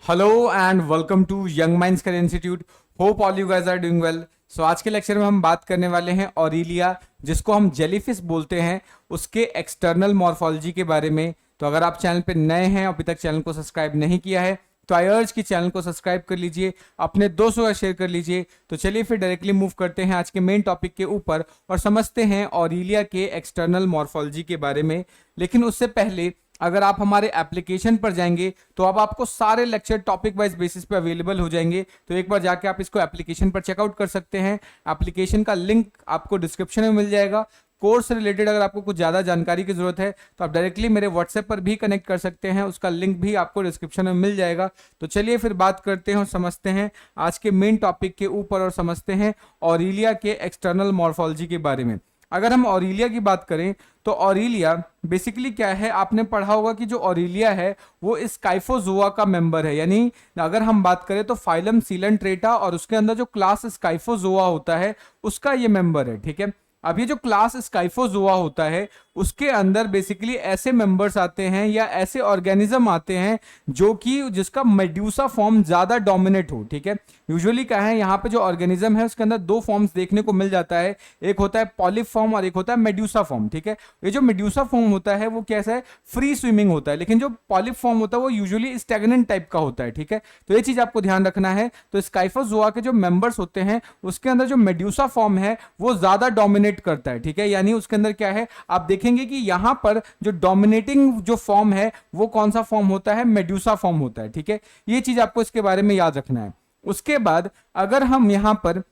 Hello and welcome to young minds career institute. Hope all you guys are doing well. So आज के lecture में हम बात करने वाले हैं ऑरिलिया, जिसको हम जेलीफिश बोलते हैं, उसके एक्सटर्नल मॉर्फोलॉजी के बारे में। तो अगर आप चैनल पे नए हैं, अभी तक चैनल को सब्सक्राइब नहीं किया है, तो आई अर्ज की चैनल को सब्सक्राइब कर लीजिए, अपने दोस्तों का शेयर कर लीजिए। तो चलिए फिर डायरेक्टली मूव करते हैं आज के मेन टॉपिक के ऊपर और समझते हैं ऑरिलिया के एक्सटर्नल मॉर्फोलॉजी के बारे में। लेकिन उससे पहले अगर आप हमारे एप्लीकेशन पर जाएंगे तो अब आपको सारे लेक्चर टॉपिक वाइज बेसिस पे अवेलेबल हो जाएंगे। तो एक बार जाके आप इसको एप्लीकेशन पर चेकआउट कर सकते हैं। एप्लीकेशन का लिंक आपको डिस्क्रिप्शन में मिल जाएगा। कोर्स से रिलेटेड अगर आपको कुछ ज़्यादा जानकारी की जरूरत है तो आप डायरेक्टली मेरे व्हाट्सएप पर भी कनेक्ट कर सकते हैं, उसका लिंक भी आपको डिस्क्रिप्शन में मिल जाएगा। तो चलिए फिर बात करते हैं और समझते हैं आज के मेन टॉपिक के ऊपर और समझते हैं ऑरिलिया के एक्सटर्नल मॉर्फोलॉजी के बारे में। अगर हम ऑरिलिया की बात करें तो ऑरिलिया बेसिकली क्या है, आपने पढ़ा होगा कि जो ऑरिलिया है वो स्काइफोजोआ का मेंबर है। यानी अगर हम बात करें तो फाइलम सीलेंट्रेटा और उसके अंदर जो क्लास स्काइफोजोआ होता है उसका ये मेंबर है। ठीक है, अब ये जो क्लास स्काइफोजोआ होता है उसके अंदर बेसिकली ऐसे मेंबर्स आते हैं या ऐसे ऑर्गेनिज्म आते हैं जो कि जिसका मेड्यूसा फॉर्म ज्यादा डोमिनेट हो। ठीक है, यूजुअली क्या है, यहाँ पे जो ऑर्गेनिज्म है उसके अंदर दो फॉर्म्स देखने को मिल जाता है, एक होता है पॉलिप फॉर्म और एक होता है मेड्यूसा फॉर्म। ठीक है, ये जो मेड्यूसा फॉर्म होता है वो कैसा है, फ्री स्विमिंग होता है, लेकिन जो पॉलिप फॉर्म होता है वो यूजुअली स्टैग्नेंट टाइप का होता है। ठीक है, तो ये चीज आपको ध्यान रखना है। तो स्काइफोजोआ के जो मेंबर्स होते हैं उसके अंदर जो मेड्यूसा फॉर्म है वो ज्यादा डोमिनेट करता है। ठीक है, यानी उसके अंदर क्या है, आप देखेंगे कि यहां पर जो डोमिनेटिंग जो फॉर्म है वो कौन सा फॉर्म होता है, मेड्यूसा फॉर्म होता है। ठीक है, ये चीज आपको इसके बारे में याद रखना है। उसके बाद अगर हम यहां पर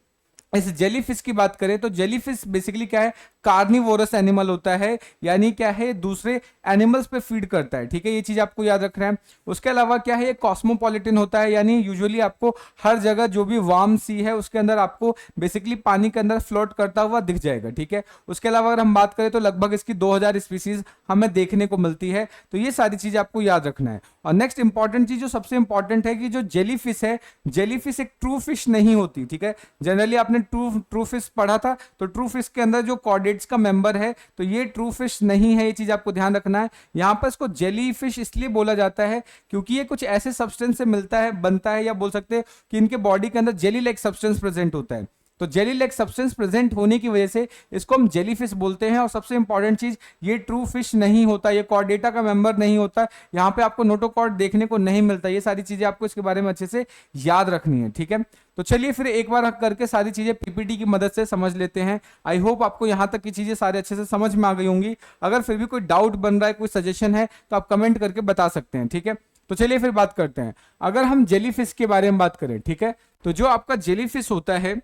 इस जेलीफिश की बात करें तो जेलीफिश बेसिकली क्या है, कार्निवोरस एनिमल होता है, यानी क्या है दूसरे एनिमल्स पे फीड करता है। ठीक है, ये चीज आपको याद रखना है। उसके अलावा क्या है, ये कॉस्मोपॉलिटन होता है, यानी यूजुअली आपको हर जगह जो भी वार्म सी है उसके अंदर आपको बेसिकली पानी के अंदर फ्लोट करता हुआ दिख जाएगा। ठीक है, उसके अलावा अगर हम बात करें तो लगभग इसकी 2000 स्पीसीज हमें देखने को मिलती है। तो ये सारी चीजें आपको याद रखना है। और नेक्स्ट इंपॉर्टेंट चीज जो सबसे इंपॉर्टेंट है कि जो जेलीफिश है, जेलीफिश एक ट्रू फिश नहीं होती। ठीक है, जनरली आपने ट्रू फिश पढ़ा था, तो ट्रू फिश के अंदर जो कॉर्डेट्स का मेंबर है तो ये ट्रू फिश नहीं है, ये चीज आपको ध्यान रखना है। यहां पर इसको जेली फिश इसलिए बोला जाता है क्योंकि ये कुछ ऐसे सब्सटेंस से मिलता है, बनता है, या बोल सकते हैं कि इनके बॉडी के अंदर जेली लाइक सब्सटेंस प्रेजेंट होता है। तो जेली लाइक सब्सटेंस प्रेजेंट होने की वजह से इसको हम जेली फिश बोलते हैं। और सबसे इंपॉर्टेंट चीज, ये ट्रू फिश नहीं होता, ये कॉर्डेटा का मेंबर नहीं होता, यहाँ पे आपको नोटोकॉर्ड देखने को नहीं मिलता। ये सारी चीजें आपको इसके बारे में अच्छे से याद रखनी है। ठीक है, तो चलिए फिर एक बार करके सारी चीजें पीपीटी की मदद से समझ लेते हैं। आई होप आपको यहाँ तक की चीजें सारे अच्छे से समझ में आ गई होंगी। अगर फिर भी कोई डाउट बन रहा है, कोई सजेशन है, तो आप कमेंट करके बता सकते हैं। ठीक है, तो चलिए फिर बात करते हैं। अगर हम जेलीफिश के बारे में बात करें, ठीक है, तो जो आपका जेलीफिश होता है,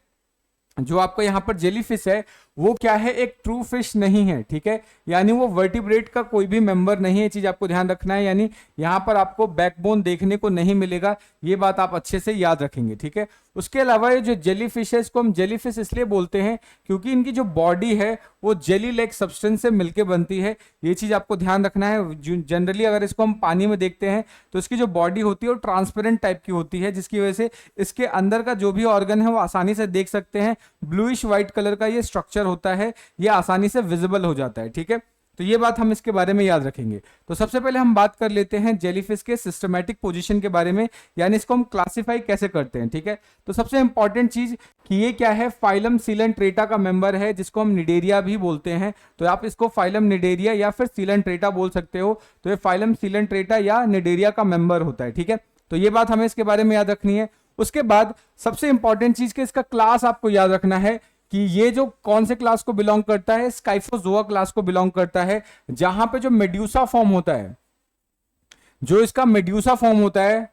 जो आपका यहाँ पर जेलीफिश है वो क्या है, एक ट्रू फिश नहीं है। ठीक है, यानी वो वर्टिब्रेट का कोई भी मेंबर नहीं है, चीज आपको ध्यान रखना है। यानी यहाँ पर आपको बैकबोन देखने को नहीं मिलेगा, ये बात आप अच्छे से याद रखेंगे। ठीक है, उसके अलावा ये जो जेलीफिश है इसको हम जेलीफिश इसलिए बोलते हैं क्योंकि इनकी जो बॉडी है वो जेली लाइक सब्सटेंस से मिलकर बनती है, ये चीज आपको ध्यान रखना है। जनरली अगर इसको हम पानी में देखते हैं तो इसकी जो बॉडी होती है वो ट्रांसपेरेंट टाइप की होती है, जिसकी वजह से इसके अंदर का जो भी ऑर्गन है वो आसानी से देख सकते हैं। ब्लूइश व्हाइट कलर का ये स्ट्रक्चर होता है, ये आसानी से विजिबल हो जाता है। ठीक है, तो ये बात हम इसके बारे में याद रखेंगे। तो सबसे पहले हम बात कर लेते हैं जेलीफिश के सिस्टमैटिक पोजीशन के बारे में, यानी इसको हम क्लासिफाई कैसे करते हैं। ठीक है, तो सबसे इंपॉर्टेंट चीज कि ये क्या है, फाइलम सीलेंट्रेटा का मेंबर है, जिसको हम निडेरिया भी बोलते हैं। तो आप इसको फाइलम निडेरिया या फिर सीलेंट्रेटा बोल सकते हो। तो ये फाइलम सीलेंट्रेटा या निडेरिया का मेंबर होता है। ठीक है, तो ये बात हमें इसके बारे में याद रखनी है। उसके बाद सबसे इंपॉर्टेंट चीज के इसका क्लास आपको याद रखना है कि ये जो कौन से क्लास को बिलोंग करता है, स्काइफोजोआ क्लास को बिलोंग करता है, जहां पे जो मेड्यूसा फॉर्म होता है, जो इसका मेड्यूसा फॉर्म होता है,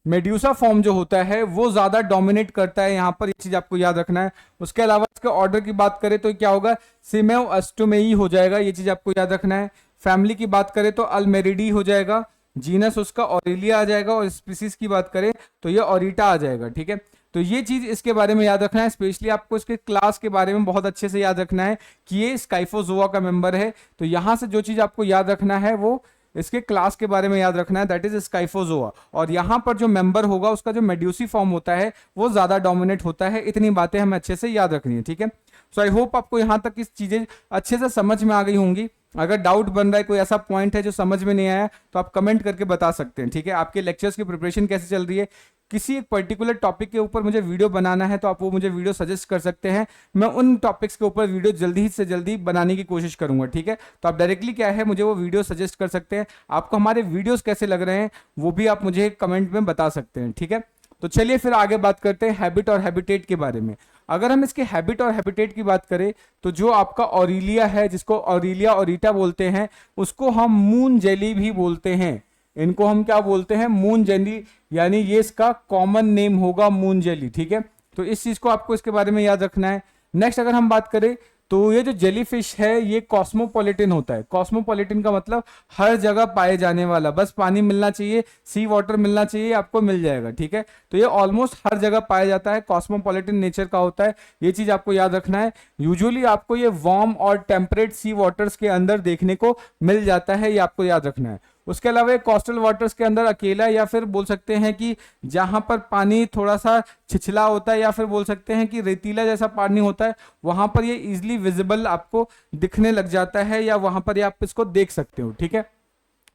मेड्यूसा फॉर्म जो होता है वो ज्यादा डोमिनेट करता है। यहां पर ये चीज आपको याद रखना है। उसके अलावा इसके ऑर्डर की बात करें तो क्या होगा, सिमेओस्टोमेई हो जाएगा, ये चीज आपको याद रखना है। फैमिली की बात करें तो अल्मेरिडी हो जाएगा, जीनस उसका ऑरिलिया आ जाएगा, और स्पीसीज की बात करें तो ये ऑरिटा आ जाएगा। ठीक है, तो ये चीज इसके बारे में याद रखना है। स्पेशली आपको इसके क्लास के बारे में बहुत अच्छे से याद रखना है कि ये स्काइफोजोआ का मेंबर है। तो यहां से जो चीज आपको याद रखना है वो इसके क्लास के बारे में याद रखना है, दैट इज स्काइफोजोआ। और यहां पर जो मेंबर होगा उसका जो मेड्यूसी फॉर्म होता है वो ज्यादा डोमिनेट होता है। इतनी बातें हमें अच्छे से याद रखनी है। ठीक है, सो आई होप आपको यहां तक इस चीजें अच्छे से समझ में आ गई होंगी। अगर डाउट बन रहा है, कोई ऐसा पॉइंट है जो समझ में नहीं आया, तो आप कमेंट करके बता सकते हैं, ठीक है। आपके लेक्चर्स की प्रिपरेशन कैसे चल रही है, किसी एक पर्टिकुलर टॉपिक के ऊपर मुझे वीडियो बनाना है तो आप वो मुझे वीडियो सजेस्ट कर सकते हैं, मैं उन टॉपिक्स के ऊपर वीडियो जल्दी से जल्दी बनाने की कोशिश करूंगा, ठीक है। तो आप डायरेक्टली क्या है मुझे वो वीडियो सजेस्ट कर सकते हैं। आपको हमारे वीडियोस कैसे लग रहे हैं वो भी आप मुझे कमेंट में बता सकते हैं, ठीक है। तो चलिए फिर आगे बात करते हैं हैबिट और हैबिटेट के बारे में। अगर हम इसके हैबिट और हैबिटेट की बात करें तो जो आपका ऑरिलिया है, जिसको ऑरिलिया ओरिटा बोलते हैं, उसको हम मून जेली भी बोलते हैं। इनको हम क्या बोलते हैं, मून जेली, यानी ये इसका कॉमन नेम होगा मून जेली, ठीक है। तो इस चीज को आपको इसके बारे में याद रखना है। नेक्स्ट अगर हम बात करें तो ये जो जेलीफिश है ये कॉस्मोपॉलिटन होता है। कॉस्मोपॉलिटन का मतलब हर जगह पाए जाने वाला, बस पानी मिलना चाहिए, सी वाटर मिलना चाहिए, आपको मिल जाएगा, ठीक है। तो ये ऑलमोस्ट हर जगह पाया जाता है, कॉस्मोपॉलिटन नेचर का होता है, ये चीज आपको याद रखना है। यूजुअली आपको ये वार्म और टेम्परेट सी वाटर्स के अंदर देखने को मिल जाता है, ये आपको याद रखना है। उसके अलावा ये कोस्टल वाटर्स के अंदर अकेला, या फिर बोल सकते हैं कि जहां पर पानी थोड़ा सा छिछला होता है, या फिर बोल सकते हैं कि रेतीला जैसा पानी होता है, वहां पर ये इजिली विजिबल आपको दिखने लग जाता है, या वहां पर ये आप इसको देख सकते हो, ठीक है।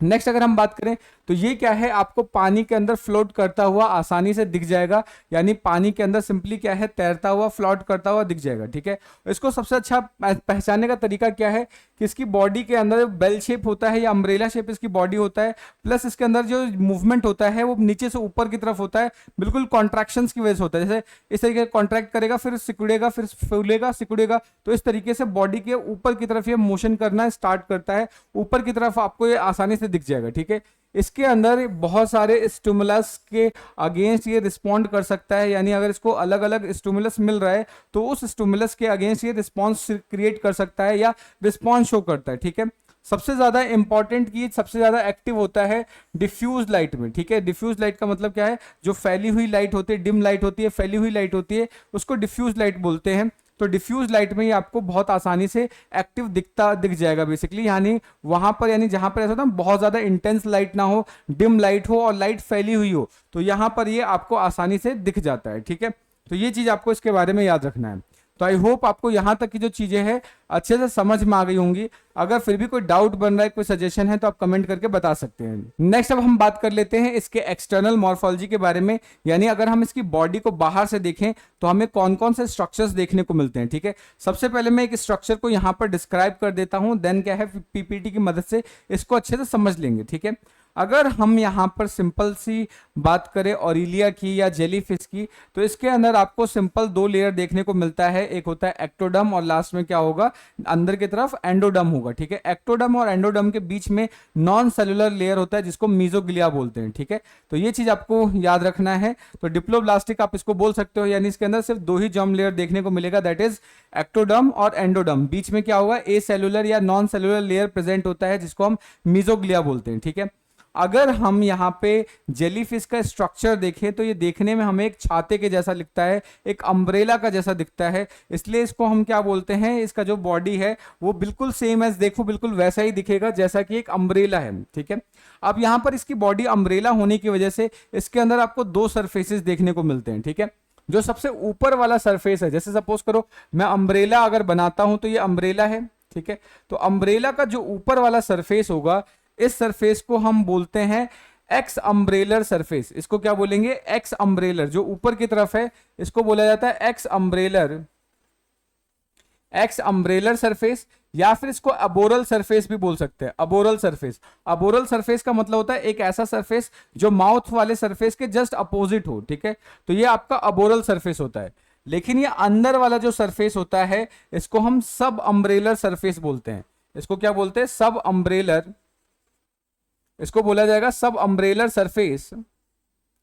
नेक्स्ट अगर हम बात करें तो ये क्या है, आपको पानी के अंदर फ्लोट करता हुआ आसानी से दिख जाएगा, यानी पानी के अंदर सिंपली क्या है, तैरता हुआ, फ्लोट करता हुआ दिख जाएगा, ठीक है। इसको सबसे अच्छा पहचानने का तरीका क्या है कि इसकी बॉडी के अंदर बेल शेप होता है या अम्ब्रेला शेप इसकी बॉडी होता है, प्लस इसके अंदर जो मूवमेंट होता है वो नीचे से ऊपर की तरफ होता है, बिल्कुल कॉन्ट्रैक्शंस की वजह से होता है। जैसे इस तरीके से कॉन्ट्रैक्ट करेगा, फिर सिकुड़ेगा, फिर फूलेगा, सिकुड़ेगा, तो इस तरीके से बॉडी के ऊपर की तरफ ये मोशन करना स्टार्ट करता है, ऊपर की तरफ आपको ये आसानी से दिख जाएगा, ठीक है। इसके अंदर बहुत सारे स्टिमुलस के अगेंस्ट ये रिस्पॉन्ड कर सकता है, यानी अगर इसको अलग अलग स्टिमुलस मिल रहा है तो उस स्टिमुलस के अगेंस्ट ये रिस्पॉन्स क्रिएट कर सकता है या रिस्पॉन्स शो करता है, ठीक है। सबसे ज्यादा इंपॉर्टेंट की सबसे ज्यादा एक्टिव होता है डिफ्यूज लाइट में, ठीक है। डिफ्यूज लाइट का मतलब क्या है, जो फैली हुई लाइट होती है, डिम लाइट होती है, फैली हुई लाइट होती है, उसको डिफ्यूज लाइट बोलते हैं। तो डिफ्यूज लाइट में ये आपको बहुत आसानी से एक्टिव दिख जाएगा बेसिकली, यानी वहां पर, यानी जहां पर ऐसा होता है बहुत ज्यादा इंटेंस लाइट ना हो, डिम लाइट हो और लाइट फैली हुई हो, तो यहां पर ये आपको आसानी से दिख जाता है, ठीक है। तो ये चीज आपको इसके बारे में याद रखना है। तो आई होप आपको यहां तक की जो चीजें हैं अच्छे से समझ में आ गई होंगी। अगर फिर भी कोई डाउट बन रहा है, कोई सजेशन है, तो आप कमेंट करके बता सकते हैं। नेक्स्ट अब हम बात कर लेते हैं इसके एक्सटर्नल मॉर्फोलॉजी के बारे में, यानी अगर हम इसकी बॉडी को बाहर से देखें तो हमें कौन कौन से स्ट्रक्चर्स देखने को मिलते हैं, ठीक है। सबसे पहले मैं एक स्ट्रक्चर को यहां पर डिस्क्राइब कर देता हूं, देन क्या है पीपीटी की मदद से इसको अच्छे से समझ लेंगे, ठीक है। अगर हम यहां पर सिंपल सी बात करें ऑरिलिया की या जेलीफिश की, तो इसके अंदर आपको सिंपल दो लेयर देखने को मिलता है, एक होता है एक्टोडर्म और लास्ट में क्या होगा, अंदर की तरफ एंडोडर्म होगा, ठीक है। एक्टोडर्म और एंडोडर्म के बीच में नॉन सेलुलर लेयर होता है जिसको मीजोग्लिया बोलते हैं, ठीक है। तो ये चीज आपको याद रखना है। तो डिप्लोब्लास्टिक आप इसको बोल सकते हो, यानी इसके अंदर सिर्फ दो ही जर्म लेयर देखने को मिलेगा, दैट इज एक्टोडर्म और एंडोडर्म। बीच में क्या होगा, ए सेलुलर या नॉन सेलुलर लेयर प्रेजेंट होता है जिसको हम मीजोग्लिया बोलते हैं, ठीक है। अगर हम यहाँ पे जेलीफिश का स्ट्रक्चर देखें तो ये देखने में हमें एक छाते के जैसा दिखता है, एक अम्ब्रेला का जैसा दिखता है, इसलिए इसको हम क्या बोलते हैं, इसका जो बॉडी है वो बिल्कुल सेम एज, देखो बिल्कुल वैसा ही दिखेगा जैसा कि एक अम्ब्रेला है, ठीक है। अब यहाँ पर इसकी बॉडी अम्ब्रेला होने की वजह से इसके अंदर आपको दो सरफेसेस देखने को मिलते हैं, ठीक है। जो सबसे ऊपर वाला सरफेस है, जैसे सपोज करो मैं अम्ब्रेला अगर बनाता हूं तो ये अम्ब्रेला है, ठीक है। तो अम्ब्रेला का जो ऊपर वाला सरफेस होगा, इस सरफेस को हम बोलते हैं एक्स अम्ब्रेलर सरफेस। इसको क्या बोलेंगे, एक्स अम्ब्रेलर। जो ऊपर की तरफ है इसको बोला जाता है एक्स अम्ब्रेलर, एक्स अम्ब्रेलर सरफेस, या फिर इसको अबोरल सरफेस भी बोल सकते हैं, अबोरल सरफेस। अबोरल सरफेस का मतलब होता है एक ऐसा सरफेस जो माउथ वाले सरफेस के जस्ट अपोजिट हो, ठीक है। तो ये आपका अबोरल सरफेस होता है। लेकिन ये अंदर वाला जो सरफेस होता है इसको हम सब अम्ब्रेलर सरफेस बोलते हैं। इसको क्या बोलते हैं, सब अम्ब्रेलर, इसको बोला जाएगा सब अम्ब्रेलर सरफेस,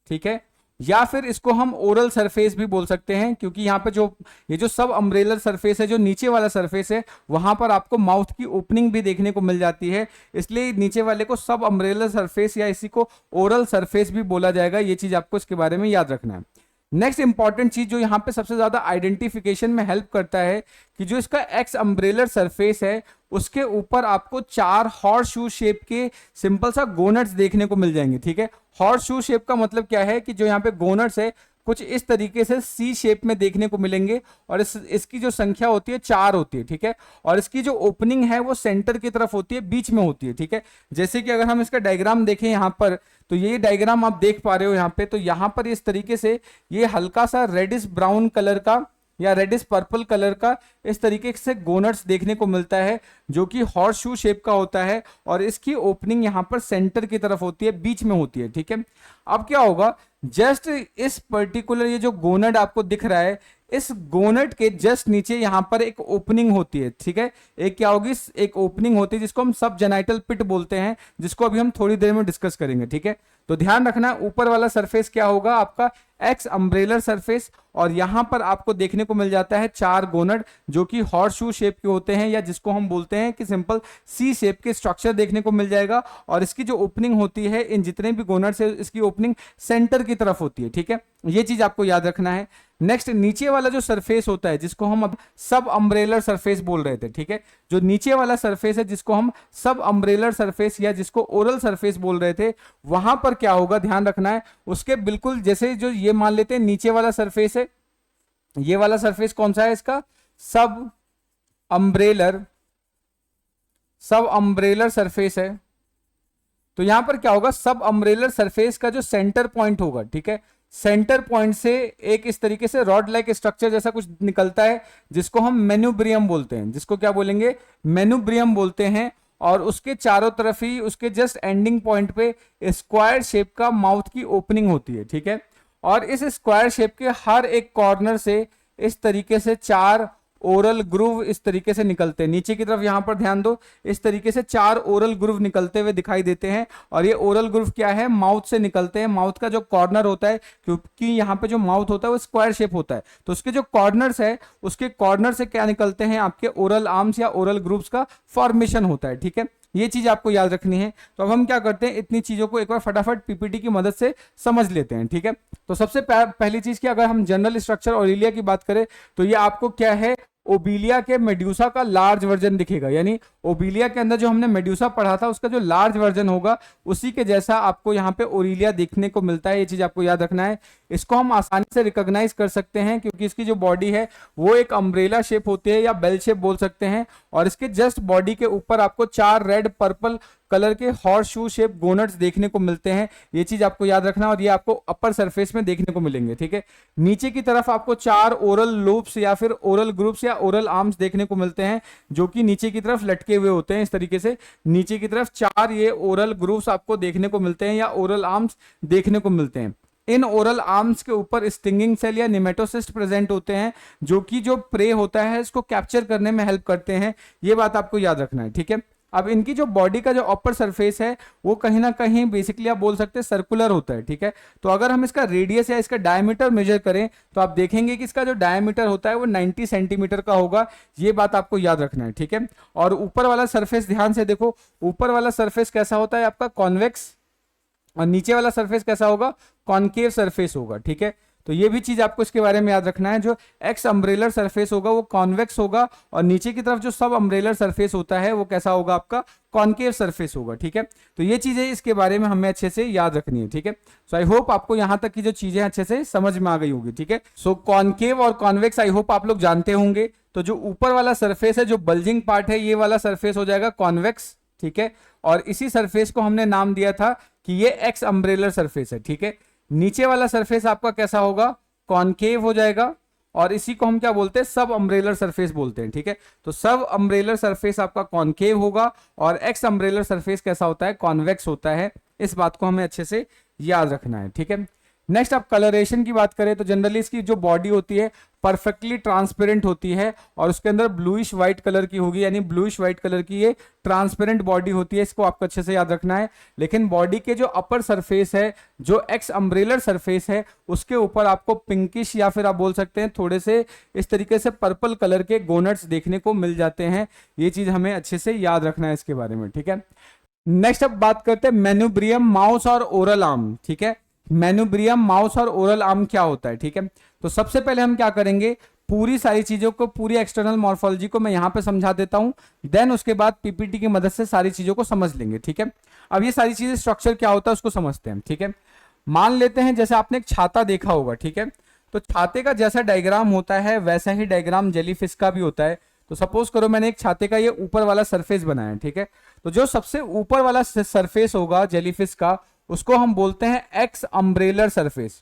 ठीक है। या फिर इसको हम ओरल सरफेस भी बोल सकते हैं, क्योंकि यहाँ पे जो ये जो सब अम्ब्रेलर सरफेस है, जो नीचे वाला सरफेस है, वहां पर आपको माउथ की ओपनिंग भी देखने को मिल जाती है, इसलिए नीचे वाले को सब अम्ब्रेलर सरफेस या इसी को ओरल सरफेस भी बोला जाएगा। ये चीज आपको इसके बारे में याद रखना है। नेक्स्ट इंपॉर्टेंट चीज जो यहाँ पे सबसे ज्यादा आइडेंटिफिकेशन में हेल्प करता है कि जो इसका एक्स अम्ब्रेलर सरफेस है उसके ऊपर आपको 4 हॉर्स शू शेप के सिंपल सा गोनट्स देखने को मिल जाएंगे, ठीक है। हॉर्स शू शेप का मतलब क्या है कि जो यहाँ पे गोनट्स है कुछ इस तरीके से सी शेप में देखने को मिलेंगे और इसकी जो संख्या होती है 4 होती है, ठीक है। और इसकी जो ओपनिंग है वो सेंटर की तरफ होती है, बीच में होती है, ठीक है। जैसे कि अगर हम इसका डायग्राम देखें यहाँ पर, तो ये डायग्राम आप देख पा रहे हो यहाँ पे, तो यहाँ पर इस तरीके से ये हल्का सा रेडिश ब्राउन कलर का या रेडिश पर्पल कलर का इस तरीके से गोनट्स देखने को मिलता है, जो कि हॉर्स शू शेप का होता है और इसकी ओपनिंग यहाँ पर सेंटर की तरफ होती है, बीच में होती है, ठीक है। अब क्या होगा, जस्ट इस पर्टिकुलर ये जो गोनट आपको दिख रहा है, इस गोनट के जस्ट नीचे यहां पर एक ओपनिंग होती है, ठीक है। एक क्या होगी, एक ओपनिंग होती है जिसको हम सब जेनाइटल पिट बोलते हैं, जिसको अभी हम थोड़ी देर में डिस्कस करेंगे, ठीक है। तो ध्यान रखना, ऊपर वाला सरफेस क्या होगा आपका एक्स अम्ब्रेलर सरफेस, और यहां पर आपको देखने को मिल जाता है 4 गोनट जो कि हॉर्स शू शेप के होते हैं, या जिसको हम बोलते हैं कि सिंपल सी शेप के स्ट्रक्चर देखने को मिल जाएगा। और इसकी जो ओपनिंग होती है, इन जितने भी गोनट्स है, इसकी ओपनिंग सेंटर की तरफ होती है, ठीक है। ये चीज आपको याद रखना है। नेक्स्ट, नीचे वाला जो सरफेस होता है जिसको हम अब सब अम्ब्रेलर सरफेस बोल रहे थे, ठीक है। जो नीचे वाला सरफेस है जिसको हम सब अम्ब्रेलर सरफेस या जिसको ओरल सरफेस बोल रहे थे, वहां पर क्या होगा ध्यान रखना है, उसके बिल्कुल जैसे जो ये मान लेते हैं नीचे वाला सरफेस है, ये वाला सरफेस कौन सा है इसका, सब अम्ब्रेलर सरफेस है। तो यहां पर क्या होगा, सब अम्ब्रेलर सरफेस का जो सेंटर पॉइंट होगा, ठीक है, सेंटर पॉइंट से एक इस तरीके से रॉड लाइक स्ट्रक्चर जैसा कुछ निकलता है जिसको हम मेनुब्रियम बोलते हैं, जिसको क्या बोलेंगे, मेनुब्रियम बोलते हैं। और उसके चारों तरफ ही उसके जस्ट एंडिंग पॉइंट पे स्क्वायर शेप का माउथ की ओपनिंग होती है, ठीक है। और इस स्क्वायर शेप के हर एक कॉर्नर से इस तरीके से 4 ओरल ग्रूव इस तरीके से निकलते हैं। नीचे की तरफ यहां पर ध्यान दो, इस तरीके से 4 ओरल ग्रूव निकलते हुए दिखाई देते हैं। और ये ओरल ग्रूव क्या है, माउथ से निकलते हैं। माउथ का जो कॉर्नर होता है, क्योंकि यहाँ पे जो माउथ होता है वो स्क्वायर शेप होता है, तो उसके जो कॉर्नर्स है, उसके कॉर्नर से क्या निकलते हैं, आपके ओरल आर्म्स या ओरल ग्रूव्स का फॉर्मेशन होता है, ठीक है। ये चीज आपको याद रखनी है। तो अब हम क्या करते हैं, इतनी चीजों को एक बार फटाफट पीपीटी की मदद से समझ लेते हैं, ठीक है। तो सबसे पहली चीज की अगर हम जनरल स्ट्रक्चर ओरिलिया की बात करें, तो ये आपको क्या है, ओबिलिया के मेड्यूसा का लार्ज वर्जन दिखेगा। यानी ओबिलिया के अंदर जो हमने मेड्यूसा पढ़ा था उसका जो लार्ज वर्जन होगा, उसी के जैसा आपको यहाँ पे ओरिलिया देखने को मिलता है। ये चीज आपको याद रखना है। इसको हम आसानी से रिकॉग्नाइज कर सकते हैं क्योंकि इसकी जो बॉडी है वो एक अम्ब्रेला शेप होती है या बेल शेप बोल सकते हैं। और इसके जस्ट बॉडी के ऊपर आपको 4 रेड पर्पल कलर के हॉर्स शू शेप गोनट्स देखने को मिलते हैं। ये चीज आपको याद रखना, और ये आपको अपर सरफेस में देखने को मिलेंगे, ठीक है। नीचे की तरफ आपको 4 ओरल लूप्स या फिर ओरल ग्रुप्स या ओरल आर्म्स देखने को मिलते हैं, जो कि नीचे की तरफ लटके हुए होते हैं। इस तरीके से नीचे की तरफ 4 ये ओरल ग्रुप्स आपको देखने को मिलते हैं या ओरल आर्म्स देखने को मिलते हैं। इन ओरल आर्म्स के ऊपर स्टिंगिंग सेल या निमेटोसिस्ट प्रेजेंट होते हैं, जो कि जो प्रे होता है इसको कैप्चर करने में हेल्प करते हैं। ये बात आपको याद रखना है, ठीक है। अब इनकी जो बॉडी का जो अपर सरफेस है वो कहीं ना कहीं बेसिकली आप बोल सकते हैं सर्कुलर होता है, ठीक है। तो अगर हम इसका रेडियस या इसका डायमीटर मेजर करें तो आप देखेंगे कि इसका जो डायमीटर होता है वो 90 सेंटीमीटर का होगा। ये बात आपको याद रखना है, ठीक है। और ऊपर वाला सरफेस ध्यान से देखो, ऊपर वाला सरफेस कैसा होता है आपका, कॉन्वेक्स, और नीचे वाला सरफेस कैसा होगा, कॉनकेव सरफेस होगा, ठीक है। तो ये भी चीज आपको इसके बारे में याद रखना है। जो एक्स अम्ब्रेलर सरफेस होगा वो कॉन्वेक्स होगा, और नीचे की तरफ जो सब अम्ब्रेलर सरफेस होता है वो कैसा होगा, आपका कॉनकेव सरफेस होगा, ठीक है। तो ये चीजें इसके बारे में हमें अच्छे से याद रखनी है, ठीक है। सो आई होप आपको यहां तक की जो चीजें अच्छे से समझ में आ गई होगी, ठीक है। सो कॉनकेव और कॉन्वेक्स आई होप आप लोग जानते होंगे। तो जो ऊपर वाला सरफेस है, जो बल्जिंग पार्ट है, ये वाला सरफेस हो जाएगा कॉन्वेक्स, ठीक है। और इसी सरफेस को हमने नाम दिया था कि ये एक्स अम्ब्रेलर सरफेस है, ठीक है। नीचे वाला सरफेस आपका कैसा होगा, कॉनकेव हो जाएगा, और इसी को हम क्या बोलते हैं, सब अम्ब्रेलर सरफेस बोलते हैं, ठीक है। तो सब अम्ब्रेलर सरफेस आपका कॉनकेव होगा, और एक्स अम्ब्रेलर सरफेस कैसा होता है, कॉन्वेक्स होता है। इस बात को हमें अच्छे से याद रखना है, ठीक है। नेक्स्ट आप कलरेशन की बात करें तो जनरली इसकी जो बॉडी होती है परफेक्टली ट्रांसपेरेंट होती है, और उसके अंदर ब्लूइश व्हाइट कलर की होगी, यानी ब्लूइश व्हाइट कलर की ये ट्रांसपेरेंट बॉडी होती है। इसको आपको अच्छे से याद रखना है। लेकिन बॉडी के जो अपर सरफेस है, जो एक्स अम्ब्रेलर सरफेस है, उसके ऊपर आपको पिंकिश या फिर आप बोल सकते हैं थोड़े से इस तरीके से पर्पल कलर के गोनट्स देखने को मिल जाते हैं। ये चीज हमें अच्छे से याद रखना है इसके बारे में, ठीक है। नेक्स्ट अब बात करते हैं मेनुब्रियम, माउस और ओरल आर्म, ठीक है। मेनुब्रियम, माउस और ओरल आर्म क्या होता है, ठीक है। तो सबसे पहले हम क्या करेंगे, पूरी सारी चीजों को, पूरी एक्सटर्नल मॉर्फोलॉजी को मैं यहां पे समझा देता हूं, देन उसके बाद पीपीटी की मदद से सारी चीजों को समझ लेंगे, ठीक है। अब ये सारी चीजें स्ट्रक्चर क्या होता है उसको समझते हैं, ठीक है। मान लेते हैं जैसे आपने एक छाता देखा होगा, ठीक है, तो छाते का जैसा डायग्राम होता है वैसा ही डायग्राम जेलीफिश का भी होता है। तो सपोज करो मैंने एक छाते का ये ऊपर वाला सरफेस बनाया है, ठीक है, तो जो सबसे ऊपर वाला सरफेस होगा जेलीफिश का उसको हम बोलते हैं एक्स अम्ब्रेलर सरफेस।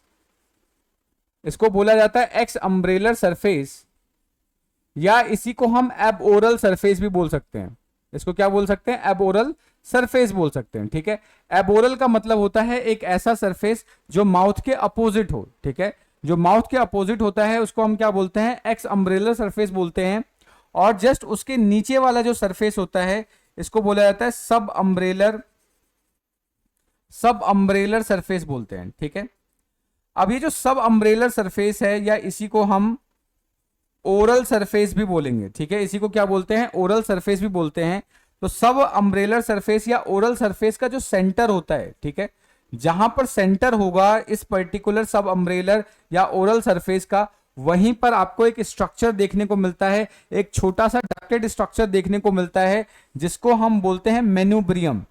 इसको बोला जाता है एक्स अम्ब्रेलर सरफेस, या इसी को हम एबओरल सरफेस भी बोल सकते हैं। इसको क्या बोल सकते हैं? एबओरल सरफेस बोल सकते हैं, ठीक है। एबओरल का मतलब होता है एक ऐसा सरफेस जो माउथ के अपोजिट हो, ठीक है, जो माउथ के अपोजिट होता है उसको हम क्या बोलते हैं? एक्स अम्ब्रेलर सरफेस बोलते हैं। और जस्ट उसके नीचे वाला जो सरफेस होता है इसको बोला जाता है सब अम्ब्रेलर सरफेस बोलते हैं, ठीक है। अब ये जो सब अम्ब्रेलर सरफेस है या इसी को हम ओरल सरफेस भी बोलेंगे, ठीक है, इसी को क्या बोलते हैं? ओरल सरफेस भी बोलते हैं। तो सब अम्ब्रेलर सरफेस या ओरल सरफेस का जो सेंटर होता है, ठीक है, जहां पर सेंटर होगा इस पर्टिकुलर सब अम्ब्रेलर या ओरल सरफेस का, वहीं पर आपको एक स्ट्रक्चर देखने को मिलता है, एक छोटा सा डक्टेड स्ट्रक्चर देखने को मिलता है जिसको हम बोलते हैं मेन्यूब्रियम।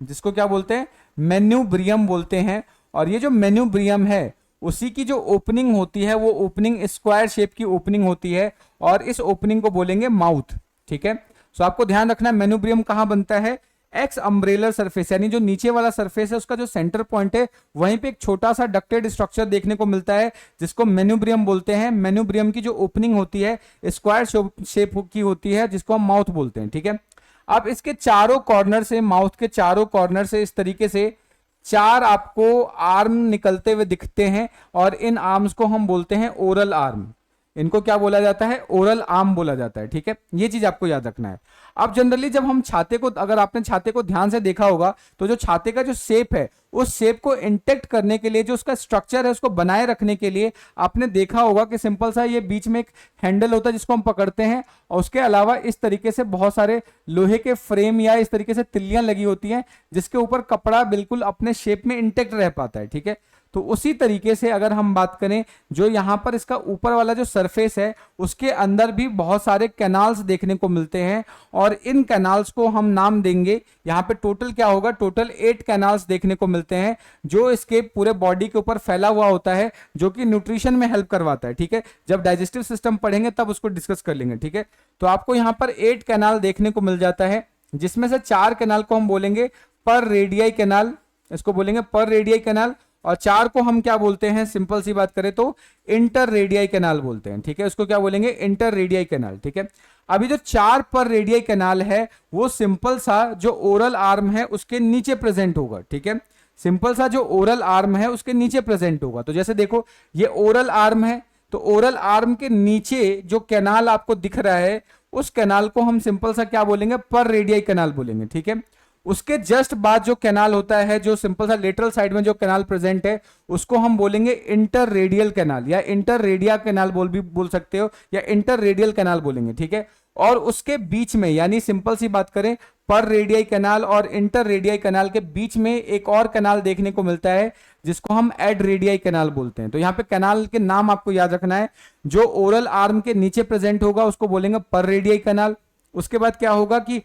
जिसको क्या बोलते हैं? मेन्यूब्रियम बोलते हैं। और ये जो मेन्यूब्रियम है उसी की जो ओपनिंग होती है वो ओपनिंग स्क्वायर शेप की ओपनिंग होती है और इस ओपनिंग को बोलेंगे माउथ, ठीक है। सो आपको ध्यान रखना है मेन्यूब्रियम कहां बनता है? एक्स अम्ब्रेलर सरफेस, यानी जो नीचे वाला सरफेस है उसका जो सेंटर पॉइंट है वहीं पे एक छोटा सा डक्टेड स्ट्रक्चर देखने को मिलता है जिसको मेन्यूब्रियम बोलते हैं। मेन्यूब्रियम की जो ओपनिंग होती है स्क्वायर शेप की होती है जिसको हम माउथ बोलते हैं, ठीक है। अब इसके चारों कॉर्नर से, माउथ के चारों कॉर्नर से इस तरीके से चार आपको आर्म निकलते हुए दिखते हैं और इन आर्म्स को हम बोलते हैं ओरल आर्म। इनको क्या बोला जाता है? ओरल आर्म बोला जाता है, ठीक है। ये चीज आपको याद रखना है। अब जनरली जब हम छाते को, अगर आपने छाते को ध्यान से देखा होगा तो जो छाते का जो शेप है उस शेप को इंटेक्ट करने के लिए, जो उसका स्ट्रक्चर है उसको बनाए रखने के लिए आपने देखा होगा कि सिंपल सा ये बीच में एक हैंडल होता है जिसको हम पकड़ते हैं और उसके अलावा इस तरीके से बहुत सारे लोहे के फ्रेम या इस तरीके से तिल्लियां लगी होती हैं जिसके ऊपर कपड़ा बिल्कुल अपने शेप में इंटेक्ट रह पाता है, ठीक है। तो उसी तरीके से अगर हम बात करें, जो यहां पर इसका ऊपर वाला जो सरफेस है उसके अंदर भी बहुत सारे कैनाल्स देखने को मिलते हैं और इन कैनाल्स को हम नाम देंगे, यहां पे टोटल क्या होगा? टोटल 8 कैनाल्स देखने को मिलते हैं जो इसके पूरे बॉडी के ऊपर फैला हुआ होता है, जो कि न्यूट्रिशन में हेल्प करवाता है, ठीक है। जब डाइजेस्टिव सिस्टम पढ़ेंगे तब उसको डिस्कस कर लेंगे, ठीक है। तो आपको यहां पर 8 कैनाल देखने को मिल जाता है जिसमें से 4 कैनाल को हम बोलेंगे पर रेडियाई कैनाल, इसको बोलेंगे पर रेडियाई कैनाल, और 4 को हम क्या बोलते हैं? सिंपल सी बात करें तो इंटर रेडियाई कैनाल बोलते हैं, ठीक है। उसको क्या बोलेंगे? इंटर रेडियाई कैनाल, ठीक है। अभी जो 4 पर रेडियाई कैनाल है वो सिंपल सा जो ओरल आर्म है उसके नीचे प्रेजेंट होगा, ठीक है। सिंपल सा जो ओरल आर्म है उसके नीचे प्रेजेंट होगा। तो जैसे देखो ये ओरल आर्म है, तो ओरल आर्म के नीचे जो कैनाल आपको दिख रहा है उस कैनाल को हम सिंपल सा क्या बोलेंगे? पर रेडियाई कैनाल बोलेंगे, ठीक है। उसके जस्ट बाद जो कैनाल होता है, जो सिंपल सा लेटरल साइड में जो कैनाल प्रेजेंट है उसको हम बोलेंगे इंटर रेडियल कैनाल या इंटर रेडिया कैनाल बोल सकते हो या इंटर रेडियल कैनाल बोलेंगे, ठीक है। और उसके बीच में, यानी सिंपल सी बात करें, पर रेडियाई कैनाल और इंटर रेडियाई कैनाल के बीच में एक और कैनाल देखने को मिलता है जिसको हम एड रेडियाई कैनाल बोलते हैं। तो यहाँ पे कैनाल के नाम आपको याद रखना है। जो ओरल आर्म के नीचे प्रेजेंट होगा उसको बोलेंगे पर रेडियाई कैनाल। उसके बाद क्या होगा कि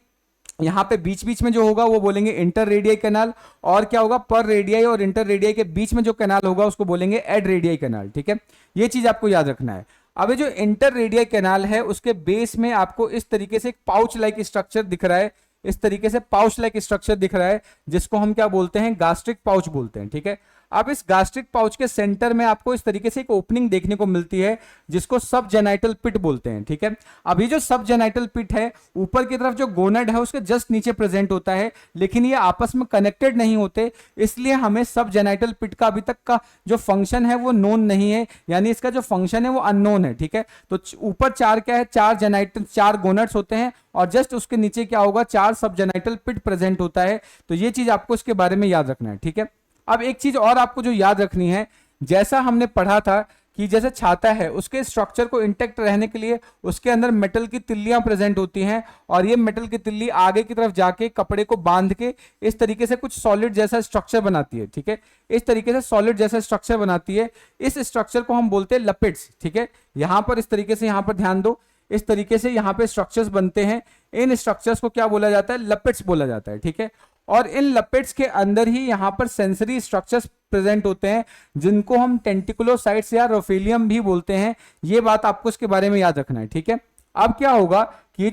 यहां पे बीच बीच में जो होगा वो बोलेंगे इंटर रेडियाई कैनाल, और क्या होगा? पर रेडियाई और इंटर रेडियाई के बीच में जो कैनाल होगा उसको बोलेंगे एड रेडियाई कैनाल, ठीक है। ये चीज आपको याद रखना है। अब जो इंटर रेडियाई कैनाल है उसके बेस में आपको इस तरीके से एक पाउच लाइक स्ट्रक्चर दिख रहा है, इस तरीके से पाउच लाइक स्ट्रक्चर दिख रहा है जिसको हम क्या बोलते हैं? गैस्ट्रिक पाउच बोलते हैं, ठीक है। अब इस गैस्ट्रिक पाउच के सेंटर में आपको इस तरीके से एक ओपनिंग देखने को मिलती है जिसको सब जेनाइटल पिट बोलते हैं, ठीक है। अभी जो सब जेनाइटल पिट है ऊपर की तरफ जो गोनेड है उसके जस्ट नीचे प्रेजेंट होता है, लेकिन ये आपस में कनेक्टेड नहीं होते, इसलिए हमें सब जेनाइटल पिट का अभी तक का जो फंक्शन है वो नोन नहीं है, यानी इसका जो फंक्शन है वो अननोन है, ठीक है। तो ऊपर 4 क्या है? 4 जेनाइटल, 4 गोनेड्स होते हैं और जस्ट उसके नीचे क्या होगा? 4 सब जेनाइटल पिट प्रेजेंट होता है। तो ये चीज आपको इसके बारे में याद रखना है, ठीक है। अब एक चीज और आपको जो याद रखनी है, जैसा हमने पढ़ा था कि जैसे छाता है उसके स्ट्रक्चर को इंटेक्ट रहने के लिए उसके अंदर मेटल की तिल्लियां प्रेजेंट होती हैं और ये मेटल की तिल्ली आगे की तरफ जाके कपड़े को बांध के इस तरीके से कुछ सॉलिड जैसा स्ट्रक्चर बनाती है, ठीक है। इस तरीके से सॉलिड जैसा स्ट्रक्चर बनाती है। इस स्ट्रक्चर को हम बोलते हैं लपेट्स, ठीक है। यहां पर इस तरीके से, यहां पर ध्यान दो, इस तरीके से यहां पे स्ट्रक्चर्स बनते हैं। इन स्ट्रक्चर्स को क्या बोला जाता है? लपेट्स बोला जाता है, ठीक है। और इन लपेट्स के अंदर ही यहाँ पर सेंसरी स्ट्रक्चर्स प्रेजेंट होते हैं जिनको हम टेंटिकुलोसाइट्स या रोफेलियम भी बोलते हैं। ये बात आपको इसके बारे में याद रखना है, ठीक है। अब क्या होगा कि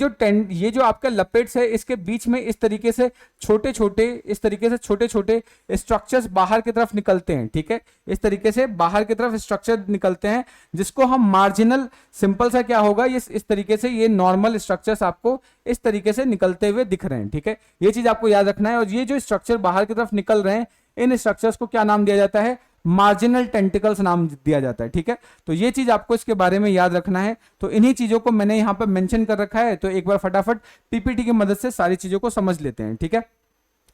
ये जो आपका लपेट्स है इसके बीच में इस तरीके से छोटे छोटे स्ट्रक्चर्स बाहर की तरफ निकलते हैं, ठीक है। इस तरीके से बाहर की तरफ स्ट्रक्चर निकलते हैं जिसको हम मार्जिनल, सिंपल सा क्या होगा, ये इस तरीके से ये नॉर्मल स्ट्रक्चर्स आपको इस तरीके से निकलते हुए दिख रहे हैं, ठीक है। ये चीज आपको याद रखना है। और ये जो स्ट्रक्चर बाहर की तरफ निकल रहे हैं इन स्ट्रक्चर्स को क्या नाम दिया जाता है, मार्जिनल टेंटिकल्स नाम दिया जाता है, ठीक है। तो ये चीज आपको इसके बारे में याद रखना है। तो इन्हीं चीजों को मैंने यहाँ पर मेंशन कर रखा है, तो एक बार फटाफट पीपीटी की मदद से सारी चीजों को समझ लेते हैं, ठीक है।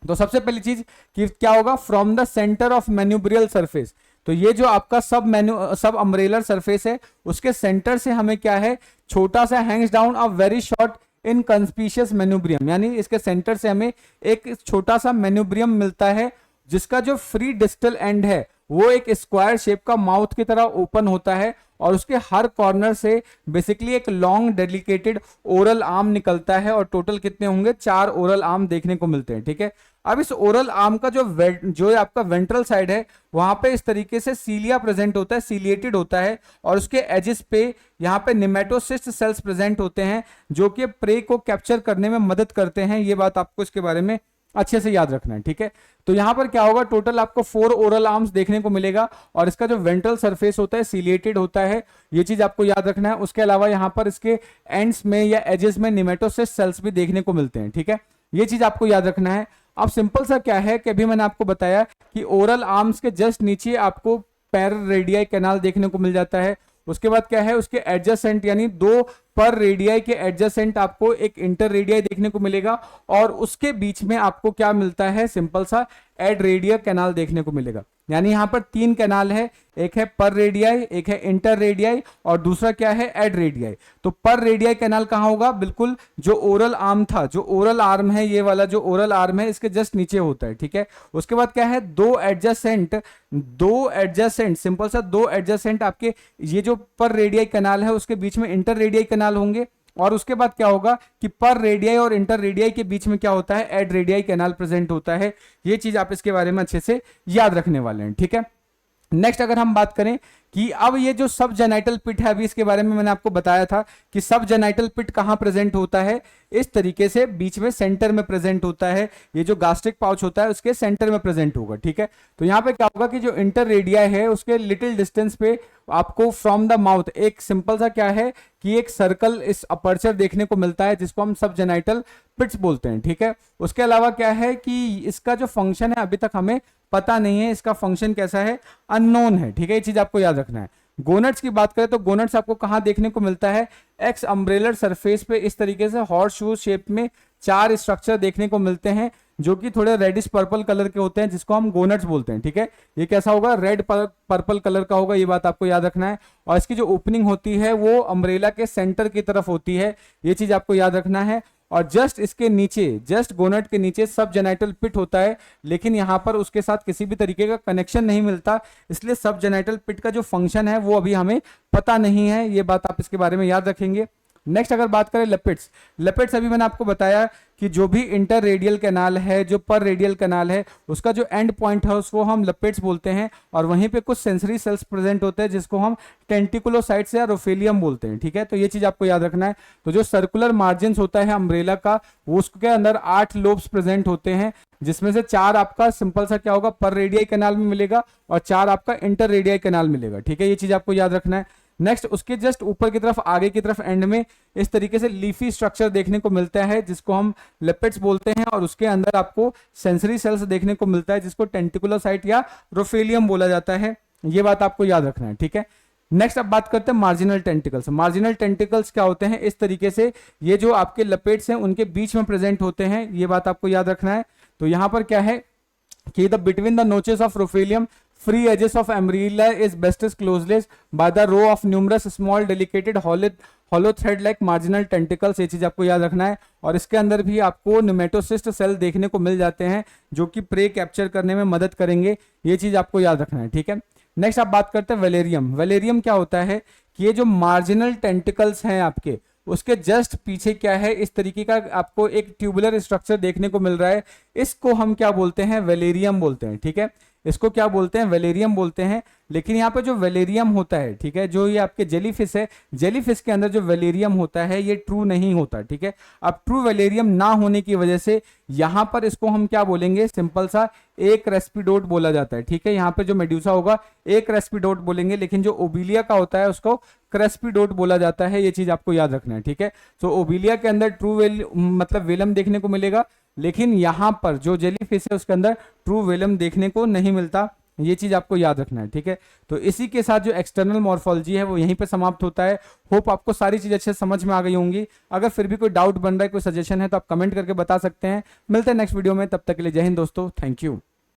तो सबसे पहली चीज कि क्या होगा, from the centre of manubrial surface. तो ये जो आपका सब अम्ब्रेलर सरफेस है उसके सेंटर से हमें क्या है, छोटा सा hangs down a very short inconspicuous manubrium, यानी इसके सेंटर से हमें एक छोटा सा मैन्यूब्रियम मिलता है जिसका जो फ्री डिस्टल एंड है वो एक स्क्वायर शेप का माउथ की तरह ओपन होता है और उसके हर कॉर्नर से बेसिकली एक लॉन्ग डेलिकेटेड ओरल आर्म निकलता है। और टोटल कितने होंगे, 4 ओरल आर्म देखने को मिलते हैं, ठीक है। अब इस ओरल आर्म का जो आपका वेंट्रल साइड है वहां पे इस तरीके से सीलिया प्रेजेंट होता है, सीलिएटेड होता है, और उसके एजेस पे यहाँ पे निमेटोसिस्ट सेल्स प्रेजेंट होते हैं जो कि प्रे को कैप्चर करने में मदद करते हैं। ये बात आपको इसके बारे में अच्छे से याद रखना है, ठीक है। तो यहां पर क्या होगा, टोटल आपको 4 ओरल आर्म्स देखने को मिलेगा और इसका जो वेंट्रल सरफेस होता है सीलिएटेड होता है, ये चीज आपको याद रखना है। उसके अलावा यहां पर इसके एंड्स में या एजेस में निमेटोसिस्ट सेल्स भी देखने को मिलते हैं, ठीक है। ये चीज आपको याद रखना है। अब सिंपल सा क्या है कि अभी मैंने आपको बताया कि ओरल आर्म्स के जस्ट नीचे आपको पैरल रेडियाई कैनाल देखने को मिल जाता है। उसके बाद क्या है, उसके एडजेसेंट यानी 2 पर रेडियाई के एडजेसेंट आपको एक इंटर रेडियाई देखने को मिलेगा और उसके बीच में आपको क्या मिलता है, सिंपल सा एड रेडिया कैनाल देखने को मिलेगा। यानी यहां पर 3 कैनाल है, एक है पर रेडियाई, एक है इंटर रेडियाई और दूसरा क्या है, एड रेडियाई। तो पर रेडियाई कैनाल कहां होगा, बिल्कुल जो ओरल आर्म था, जो ओरल आर्म है, ये वाला जो ओरल आर्म है इसके जस्ट नीचे होता है, ठीक है। उसके बाद क्या है, 2 एडजेसेंट सिंपल सा 2 एडजेसेंट आपके ये जो पर रेडियाई कैनाल है उसके बीच में इंटर रेडियाई कैनाल होंगे। और उसके बाद क्या होगा कि पर रेडियाई और इंटर रेडियाई के बीच में क्या होता है, एड रेडियाई कैनाल प्रेजेंट होता है। ये चीज आप इसके बारे में अच्छे से याद रखने वाले हैं, ठीक है। नेक्स्ट अगर हम बात करें कि अब ये जो सब जेनाइटल पिट है, अभी इसके बारे में मैंने आपको बताया था कि सब जेनाइटल पिट कहां प्रेजेंट होता है, इस तरीके से बीच में सेंटर में प्रेजेंट होता है। ये जो गास्ट्रिक पाउच होता है उसके सेंटर में प्रेजेंट होगा, ठीक है। तो यहां पे क्या होगा कि जो इंटर रेडिया है उसके लिटिल डिस्टेंस पे आपको फ्रॉम द माउथ एक सिंपल सा क्या है कि एक सर्कल इस अपर्चर देखने को मिलता है जिसको हम सब जेनाइटल पिट्स बोलते हैं, ठीक है। उसके अलावा क्या है कि इसका जो फंक्शन है अभी तक हमें पता नहीं है, इसका फंक्शन कैसा है, अननोन है, ठीक है। ये चीज आपको याद रखना है। गोनट्स की बात करें तो गोनट्स आपको कहां देखने को मिलता है, एक्स अम्ब्रेलर सरफेस पे इस तरीके से हॉर्स शू शेप में 4 स्ट्रक्चर देखने को मिलते हैं जो कि थोड़े रेडिश पर्पल कलर के होते हैं जिसको हम गोनट्स बोलते हैं, ठीक है। ये कैसा होगा, रेड पर्पल कलर का होगा, ये बात आपको याद रखना है। और इसकी जो ओपनिंग होती है वो अम्ब्रेला के सेंटर की तरफ होती है, ये चीज आपको याद रखना है। और जस्ट इसके नीचे, जस्ट गोनट के नीचे सब जेनाइटल पिट होता है, लेकिन यहां पर उसके साथ किसी भी तरीके का कनेक्शन नहीं मिलता, इसलिए सब जेनाइटल पिट का जो फंक्शन है वो अभी हमें पता नहीं है। ये बात आप इसके बारे में याद रखेंगे। नेक्स्ट अगर बात करें लेपिड्स अभी मैंने आपको बताया कि जो भी इंटर रेडियल कैनाल है, जो पर रेडियल कैनाल है, उसका जो एंड पॉइंट है उसको हम लेपिड्स बोलते हैं। और वहीं पे कुछ सेंसरी सेल्स प्रेजेंट होते हैं जिसको हम टेंटिकुलोसाइट्स या रोफेलियम बोलते हैं, ठीक है। तो ये चीज आपको याद रखना है। तो जो सर्कुलर मार्जिन होता है अम्ब्रेला का, वो उसके अंदर 8 लोब्स प्रेजेंट होते हैं जिसमें से 4 आपका सिंपल सा क्या होगा, पर रेडियाई कैनाल में मिलेगा और 4 आपका इंटर रेडियाई कैनाल मिलेगा, ठीक है। ये चीज आपको याद रखना है। नेक्स्ट उसके जस्ट ऊपर की तरफ, आगे की तरफ एंड में इस तरीके से लीफी स्ट्रक्चर देखने को मिलता है जिसको हम लेपिड्स बोलते हैं। और उसके अंदर आपको सेंसरी सेल्स देखने को मिलता है जिसको टेंटिकुलोसाइट या रोफेलियम बोला जाता है। ये बात आपको याद रखना है, ठीक है। नेक्स्ट अब बात करते हैं मार्जिनल टेंटिकल्स। मार्जिनल टेंटिकल्स क्या होते हैं, इस तरीके से ये जो आपके लपेट्स हैं उनके बीच में प्रेजेंट होते हैं, ये बात आपको याद रखना है। तो यहां पर क्या है कि the between the notches of रोफेलियम free edges of amarilla is best closely by the row of numerous small delicated hollow thread like marginal tentacles। ये चीज आपको याद रखना है। और इसके अंदर भी आपको निमेटोसिस्ट सेल देखने को मिल जाते हैं जो कि प्रे कैप्चर करने में मदद करेंगे, ये चीज आपको याद रखना है, ठीक है। नेक्स्ट आप बात करते हैं वेलेरियम। वेलेरियम क्या होता है कि ये जो मार्जिनल टेंटिकल्स हैं आपके, उसके जस्ट पीछे क्या है, इस तरीके का आपको एक ट्यूबुलर स्ट्रक्चर देखने को मिल रहा है। इसको हम क्या बोलते हैं, वेलेरियम बोलते हैं, ठीक है। इसको क्या बोलते हैं, वेलेरियम बोलते हैं। लेकिन यहाँ पे जो वेलेरियम होता है, ठीक है, जो ये आपके जेलीफिश है, जेलीफिश के अंदर जो वेलेरियम होता है ये ट्रू नहीं होता, ठीक है। अब ट्रू वेलेरियम ना होने की वजह से यहाँ पर इसको हम क्या बोलेंगे, सिंपल सा एक रेस्पिडोट बोला जाता है, ठीक है। यहाँ पे जो मेड्यूसा होगा एक रेस्पिडोट बोलेंगे, लेकिन जो ओबिलिया का होता है उसको क्रेस्पिडोट बोला जाता है। ये चीज आपको याद रखना है, ठीक है। तो ओबिलिया के अंदर ट्रू मतलब वेलम देखने को मिलेगा, लेकिन यहां पर जो जेलीफिश है उसके अंदर ट्रू वेलम देखने को नहीं मिलता। ये चीज आपको याद रखना है, ठीक है। तो इसी के साथ जो एक्सटर्नल मॉर्फोलॉजी है वो यहीं पे समाप्त होता है। होप आपको सारी चीज अच्छे समझ में आ गई होंगी। अगर फिर भी कोई डाउट बन रहा है, कोई सजेशन है, तो आप कमेंट करके बता सकते हैं। मिलते हैं नेक्स्ट वीडियो में, तब तक के लिए जय हिंद दोस्तों, थैंक यू।